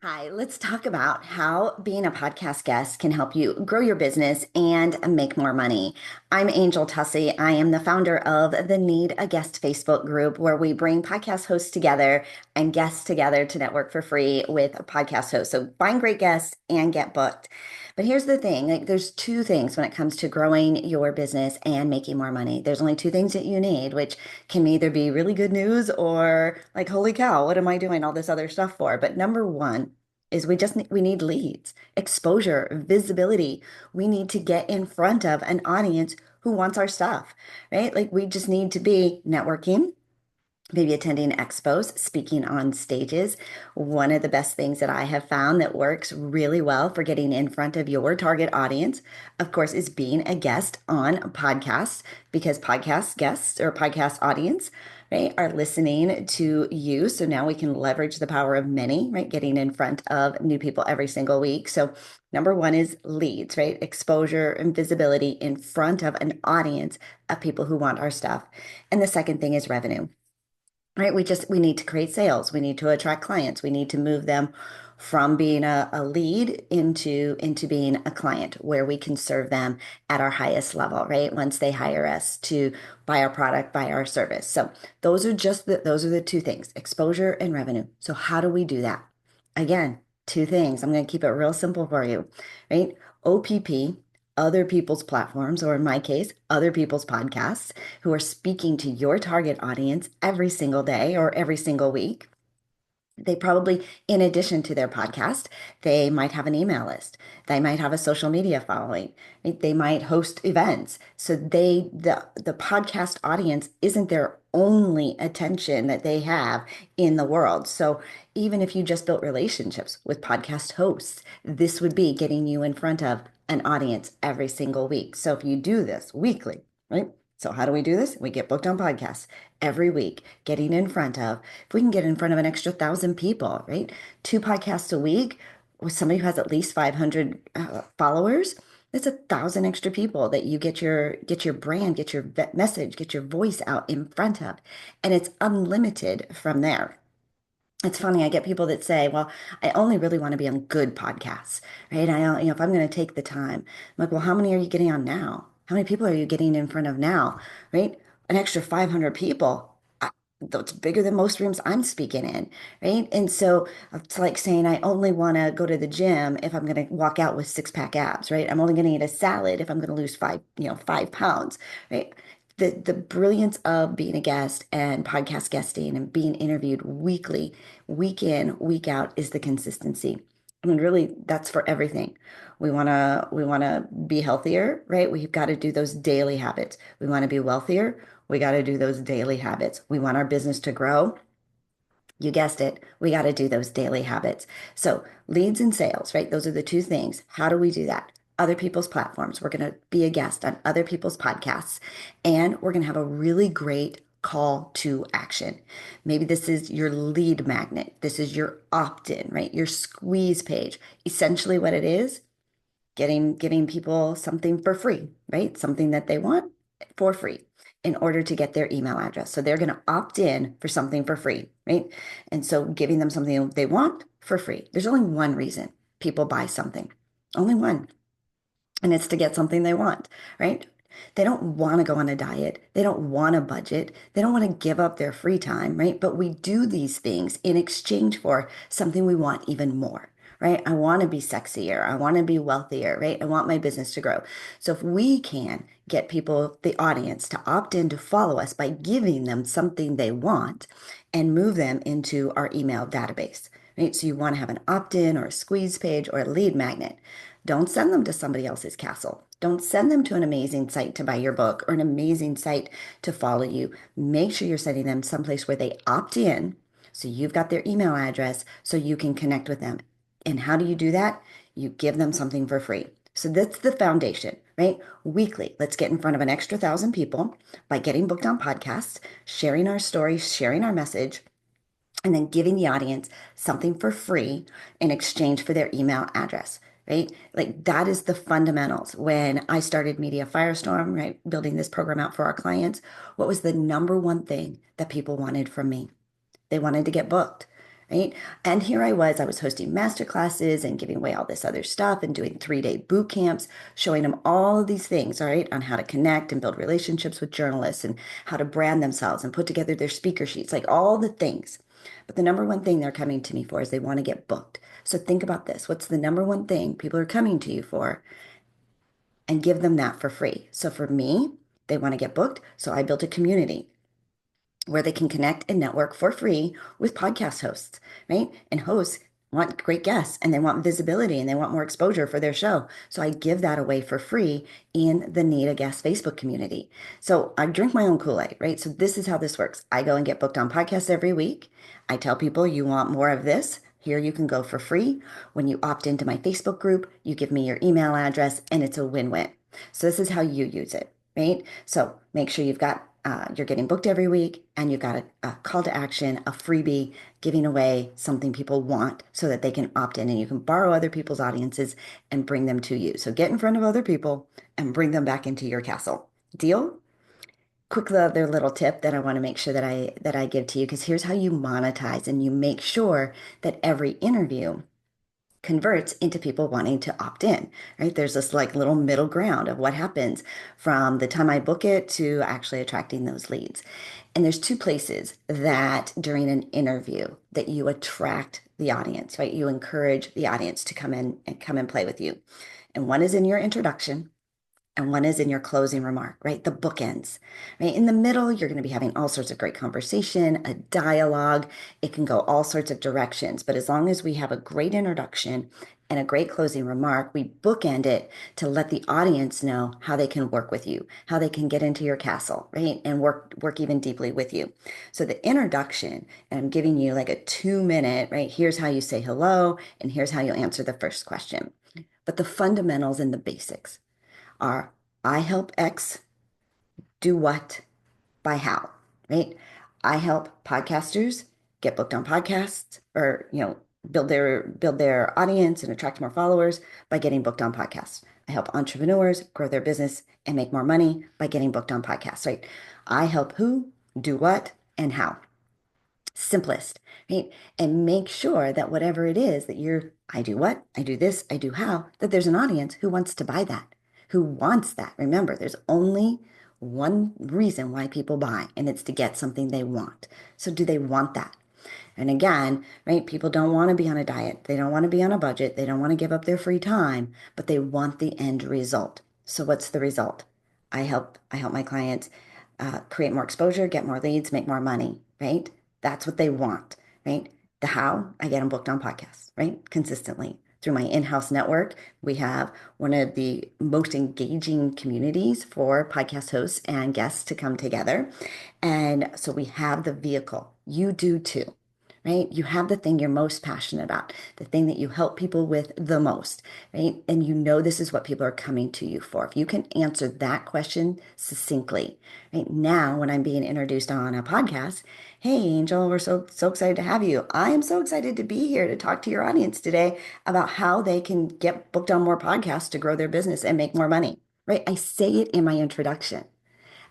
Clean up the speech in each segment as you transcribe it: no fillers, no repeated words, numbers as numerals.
Hi, let's talk about how being a podcast guest can help you grow your business and make more money. I'm Angel Tuccy. I am the founder of the Need a Guest Facebook group where we bring podcast hosts together and guests together to network for free with a podcast host. So find great guests and get booked. But here's the thing, like there's two things when it comes to growing your business and making more money. There's only two things that you need, which can either be really good news or like, holy cow, what am I doing all this other stuff for? But number one is we need leads, exposure, visibility. We need to get in front of an audience who wants our stuff, right? Like we just need to be networking, maybe attending expos, speaking on stages. One of the best things that I have found that works really well for getting in front of your target audience, of course, is being a guest on podcasts because podcast guests or podcast audience, right, are listening to you. So now we can leverage the power of many, right, getting in front of new people every single week. So number one is leads, right? Exposure and visibility in front of an audience of people who want our stuff. And the second thing is revenue, right? We need to create sales. We need to attract clients. We need to move them from being a lead into being a client where we can serve them at our highest level, right? Once they hire us to buy our product, buy our service. So those are the two things, exposure and revenue. So how do we do that? Again, two things. I'm going to keep it real simple for you, right? OPP, other people's platforms, or in my case, other people's podcasts who are speaking to your target audience every single day or every single week. They probably, in addition to their podcast, they might have an email list. They might have a social media following. Right? They might host events. So the podcast audience isn't their only attention that they have in the world. So even if you just built relationships with podcast hosts, this would be getting you in front of an audience every single week. So if you do this weekly, right? So how do we do this? We get booked on podcasts every week, getting in front of, if we can get in front of an extra 1,000 people, right? Two podcasts a week with somebody who has at least 500 followers, that's 1,000 extra people that you get your brand, get your message, get your voice out in front of, and it's unlimited from there. It's funny, I get people that say, well, I only really want to be on good podcasts, right? If I'm going to take the time, I'm like, well, how many are you getting on now? How many people are you getting in front of now, right? An extra 500 people. That's bigger than most rooms I'm speaking in, right? And so it's like saying I only want to go to the gym if I'm going to walk out with six-pack abs, right? I'm only going to eat a salad if I'm going to lose 5 pounds, right? The brilliance of being a guest and podcast guesting and being interviewed weekly, week in, week out is the consistency. I mean, really, that's for everything. We want to be healthier, right? We've got to do those daily habits. We want to be wealthier. We got to do those daily habits. We want our business to grow. You guessed it. We got to do those daily habits. So, leads and sales, right? Those are the two things. How do we do that? Other people's platforms. We're going to be a guest on other people's podcasts, and we're going to have a really great call to action. Maybe this is your lead magnet. This is your opt-in, right? Your squeeze page. Essentially, what it is, giving people something for free, right? Something that they want for free in order to get their email address. So they're going to opt in for something for free, right? And so giving them something they want for free. There's only one reason people buy something, only one, and it's to get something they want, right? They don't want to go on a diet. They don't want a budget. They don't want to give up their free time, right? But we do these things in exchange for something we want even more, right? I want to be sexier. I want to be wealthier, right? I want my business to grow. So if we can get people, the audience, to opt in to follow us by giving them something they want and move them into our email database, right? So you want to have an opt-in or a squeeze page or a lead magnet. Don't send them to somebody else's castle. Don't send them to an amazing site to buy your book or an amazing site to follow you. Make sure you're sending them someplace where they opt in. So you've got their email address so you can connect with them. And how do you do that? You give them something for free. So that's the foundation, right? Weekly, let's get in front of an extra 1,000 people by getting booked on podcasts, sharing our story, sharing our message, and then giving the audience something for free in exchange for their email address, right? Like that is the fundamentals. When I started Media Firestorm, right, building this program out for our clients, what was the number one thing that people wanted from me? They wanted to get booked, right? And here I was hosting master classes and giving away all this other stuff and doing 3-day boot camps, showing them all of these things, all right, on how to connect and build relationships with journalists and how to brand themselves and put together their speaker sheets, like all the things. But the number one thing they're coming to me for is they want to get booked. So think about this. What's the number one thing people are coming to you for? And give them that for free. So for me, they want to get booked. So I built a community where they can connect and network for free with podcast hosts, right? And hosts want great guests and they want visibility and they want more exposure for their show. So I give that away for free in the Need a Guest Facebook community. So I drink my own Kool-Aid, right? So this is how this works. I go and get booked on podcasts every week. I tell people you want more of this. Here you can go for free. When you opt into my Facebook group, you give me your email address and it's a win-win. So this is how you use it, right? So make sure you're getting booked every week and you've got a call to action, a freebie, giving away something people want so that they can opt in and you can borrow other people's audiences and bring them to you. So get in front of other people and bring them back into your castle. Deal? Quick other little tip that I want to make sure that I give to you, because here's how you monetize and you make sure that every interview converts into people wanting to opt in, right? There's this like little middle ground of what happens from the time I book it to actually attracting those leads. And there's two places that during an interview that you attract the audience, right? You encourage the audience to come and play with you. And one is in your introduction and one is in your closing remark, right? The bookends, right? In the middle, you're going to be having all sorts of great conversation, a dialogue. It can go all sorts of directions, but as long as we have a great introduction and a great closing remark, we bookend it to let the audience know how they can work with you, how they can get into your castle, right? And work even deeply with you. So the introduction, and I'm giving you like a 2-minute, right? Here's how you say hello, and here's how you answer the first question. But the fundamentals and the basics are I help X do what by how, right? I help podcasters get booked on podcasts or, build their audience and attract more followers by getting booked on podcasts. I help entrepreneurs grow their business and make more money by getting booked on podcasts, right? I help who, do what, and how. Simplest, right? And make sure that whatever it is that I do what, I do this, I do how, that there's an audience who wants to buy that, who wants that. Remember, there's only one reason why people buy, and it's to get something they want. So do they want that? And again, right, people don't want to be on a diet. They don't want to be on a budget. They don't want to give up their free time, but they want the end result. So what's the result? I help my clients create more exposure, get more leads, make more money, right? That's what they want, right? The how, I get them booked on podcasts, right? Consistently. Through my in-house network, we have one of the most engaging communities for podcast hosts and guests to come together. And so we have the vehicle. You do too, right? You have the thing you're most passionate about, the thing that you help people with the most, right? And you know this is what people are coming to you for. If you can answer that question succinctly, right? Now, when I'm being introduced on a podcast, hey, Angel, we're so excited to have you. I am so excited to be here to talk to your audience today about how they can get booked on more podcasts to grow their business and make more money, right? I say it in my introduction.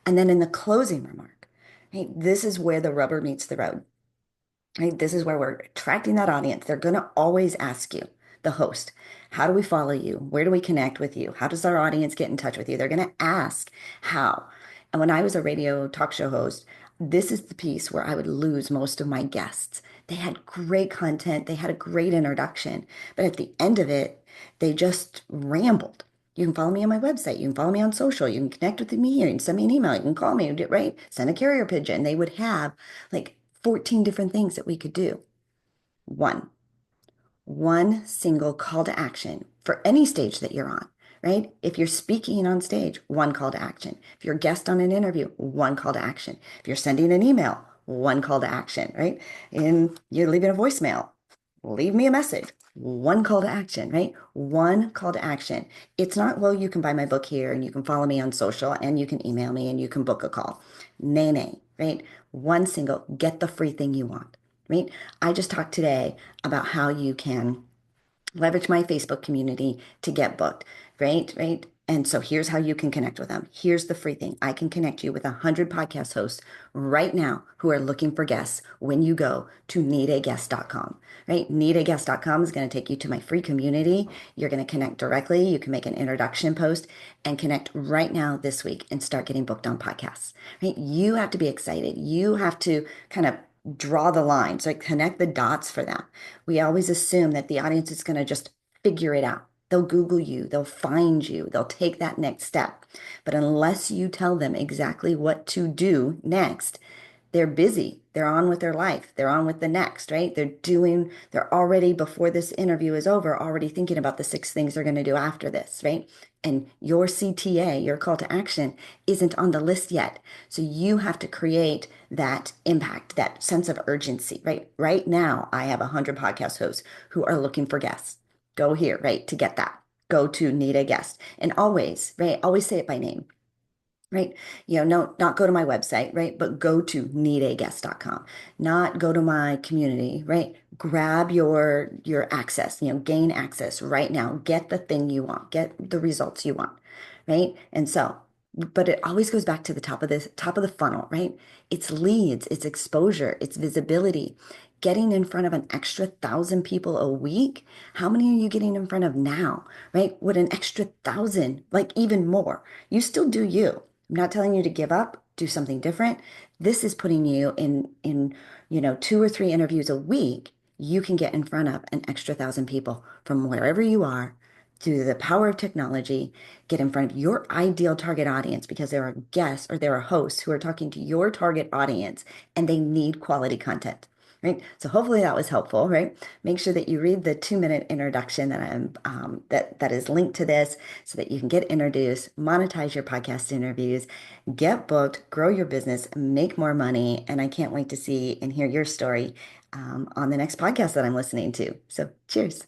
And then in the closing remark, right? This is where the rubber meets the road. Right? This is where we're attracting that audience. They're going to always ask you, the host, how do we follow you? Where do we connect with you? How does our audience get in touch with you? They're going to ask how. And when I was a radio talk show host, this is the piece where I would lose most of my guests. They had great content, they had a great introduction, but at the end of it, they just rambled. You can follow me on my website. You can follow me on social. You can connect with me here. You can send me an email. You can call me, right? Send a carrier pigeon. They would have like 14 different things that we could do. One single call to action for any stage that you're on, right? If you're speaking on stage, one call to action. If you're a guest on an interview, one call to action. If you're sending an email, one call to action, right? And you're leaving a voicemail, leave me a message. One call to action, right? One call to action. It's not, well, you can buy my book here and you can follow me on social and you can email me and you can book a call. Nay, right? One single, get the free thing you want, right? I just talked today about how you can leverage my Facebook community to get booked, right? Right? And so here's how you can connect with them. Here's the free thing. I can connect you with 100 podcast hosts right now who are looking for guests when you go to needaguest.com, right? Needaguest.com is going to take you to my free community. You're going to connect directly. You can make an introduction post and connect right now this week and start getting booked on podcasts, right? You have to be excited. You have to kind of draw the lines, like connect the dots for them. We always assume that the audience is going to just figure it out. They'll Google you, they'll find you, they'll take that next step. But unless you tell them exactly what to do next, they're busy. They're on with their life. They're on with the next, right? They're already, before this interview is over, already thinking about the 6 things they're going to do after this, right? And your CTA, your call to action, isn't on the list yet. So you have to create that impact, that sense of urgency, right? Right now, I have 100 podcast hosts who are looking for guests. Go here, right? To get that, go to need a guest. And always, right? Always say it by name, right? No, not go to my website, right? But go to needaguest.com, not go to my community, right? Grab your access, gain access right now. Get the thing you want, get the results you want, right? And so, but it always goes back to the top of the funnel, right? It's leads, it's exposure, it's visibility. Getting in front of an extra 1,000 people a week. How many are you getting in front of now, right? Would an extra 1,000, like even more? You still do you. I'm not telling you to give up, do something different. This is putting you in 2 or 3 interviews a week. You can get in front of an extra 1,000 people from wherever you are through the power of technology, get in front of your ideal target audience because there are guests or there are hosts who are talking to your target audience and they need quality content. Right. So hopefully that was helpful, right? Make sure that you read the 2-minute introduction that is linked to this so that you can get introduced, monetize your podcast interviews, get booked, grow your business, make more money. And I can't wait to see and hear your story on the next podcast that I'm listening to. So cheers.